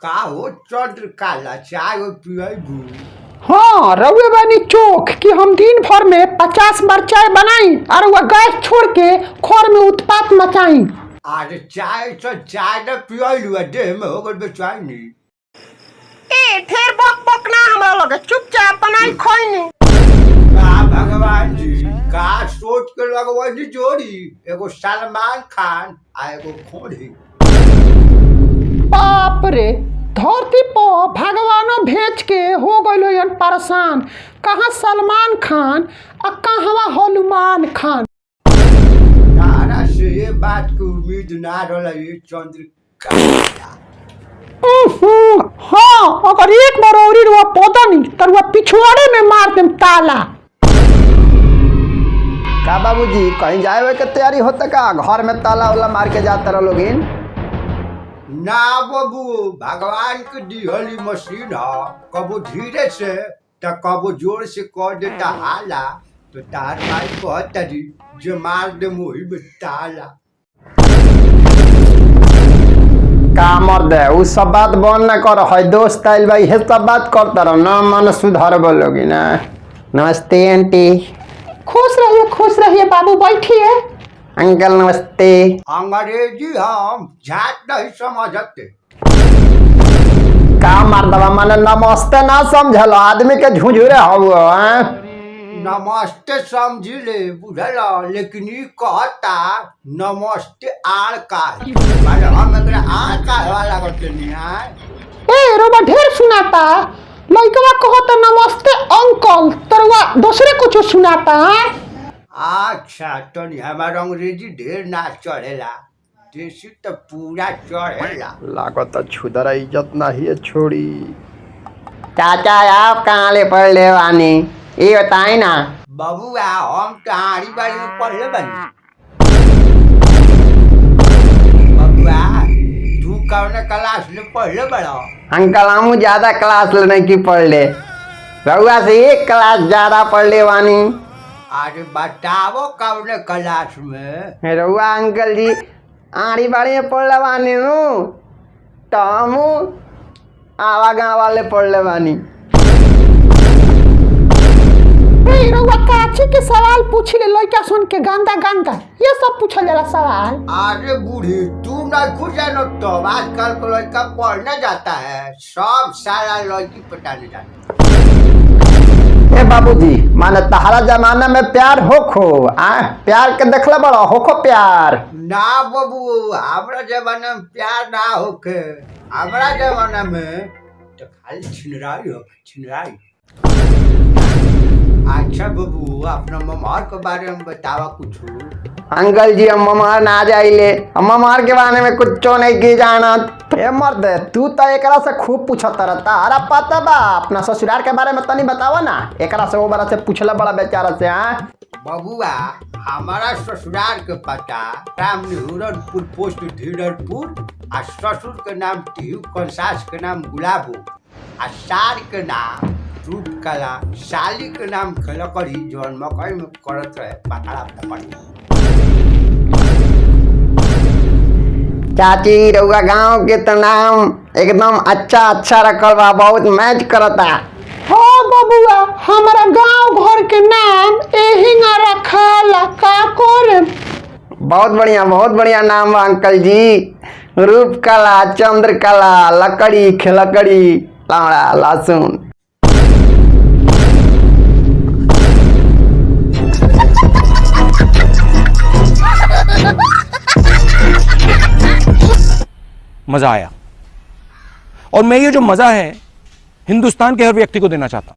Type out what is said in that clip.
का हो चंद्र काला चाय पियबू। हाँ रउए बानी चोख कि हम दिन भर में 50 बार चाय बनाई और वह गैस छोड़ के खोर में उत्पात मचाई। अरे चाय तो चाय न पियलू देह में हो गल बेचैनी। ए ढेर बक बक ना हमरा लगे चुपचाप बनाई खोइनी। का भगवान जी का सोच के लगवनी जोड़ी एगो सलमान खान आ एगो खोड़ी। बाप रे धरती पर भगवानो भेज के हो गइल परेशान। कहाँ सलमान खान और कहाँ हनुमान खान। तारा से ये बात की उम्मीद ना रही चंद्र काला। हाँ अगर एक बार और रुआ पौधा नहीं तो रुआ पिछवाड़े में मार देम ताला। का बाबूजी कहीं जाए के तैयारी होता का? घर में ताला वाला मार के जाता रह लोगिन। ना बाबू भगवान के दिहली मशीन है, कबो धीरे से तो कबो जोर से कर देता हाला। तो तार भाई कहतरी जो मार दे मुही में ताला। का मर्द है उ सब बात बंद न कर। है दोस्त आइल भाई ये सब बात करता रहो न मन सुधार बोलोगी ना। नमस्ते आंटी। खुश रहिए बाबू बैठिए। अंकल नमस्ते। अंग्रेजी हम झाट नहीं समझते। का मर्दवा माने नमस्ते ना समझल आदमी के झुझुरे हो। नमस्ते समझ ले बुझला, लेकिन ये कहता नमस्ते आड़ का माने हम एकरा आड़ का वाला करते नहीं है। ए रोबा ढेर सुनाता। लइकवा कहता नमस्ते अंकल तरवा दूसरे कुछ सुनाता है। अच्छा तो हमारा अंग्रेजी ढेर ना चढ़ेला, देसी तो पूरा चढ़ेला। लागत छुदरा इज्जत नहीं छोड़ी। चाचा आप कहाँ ले पढ़ ले वानी ये बताए ना। बबुआ हम कहानी बारी में पढ़ले बनी। बबुआ तू कौन क्लास में पढ़ले बड़ा? अंकल हम ज्यादा क्लास लेने की पढ़ ले। रउआ से एक क्लास ज्यादा पढ़ ले वानी। अरे बताओ कौन क्लास में? रउआ अंकल जी आड़ी बाड़ी में पढ़ ले वानी नु तो हम आवा गाँव वाले पढ़ ले वानी। रउआ काची के सवाल पूछ ले लइका सुन के गंदा गंदा ये सब पूछल जाला सवाल। अरे बूढ़ी तू ना खुद जानो तो आजकल को लड़का पढ़ने जाता है, सब सारा लड़की पटाने जाता है। ए बाबूजी माने तहरा जमाना में प्यार होखो प्यार के देखला बड़ा होखो प्यार ना बाबू हमारा जमाना में प्यार ना होके। हमारा जमाना में तो खाली छिनराई हो छिनराई। अच्छा बाबू अपना ममार के बारे में बतावा कुछ। अंकल जी हम ममार ना जाइले हम ममार के बारे में कुछ नहीं की जानत। ए मर्द तू तो एकरा से खूब पूछत रहता। अरे पता बा अपना ससुराल के बारे में तनी बतावा ना। एकरा से वो बारे से पूछला बड़ा बेचारा से। बबुआ हमारा ससुराल के पता राम निहुरनपुर पोस्ट धीरजपुर आ ससुर के नाम टीहू कंसास के नाम गुलाबो आ सार के नाम रूप कला साली के नाम खलकड़ी जौन मकई में करत रहे पकड़ा पड़ी। चाची रउआ गाँव के तो नाम एकदम अच्छा रखल बा, बहुत मैच करता। हाँ बबुआ हमारा गांव घर के नाम एही ना रखाला का करे। बहुत बढ़िया नाम बा अंकल जी। रूप कला चंद्र कला लकड़ी खिलकड़ी लावड़ा लहसुन। मजा आया और मैं ये जो मजा है हिंदुस्तान के हर व्यक्ति को देना चाहता हूं।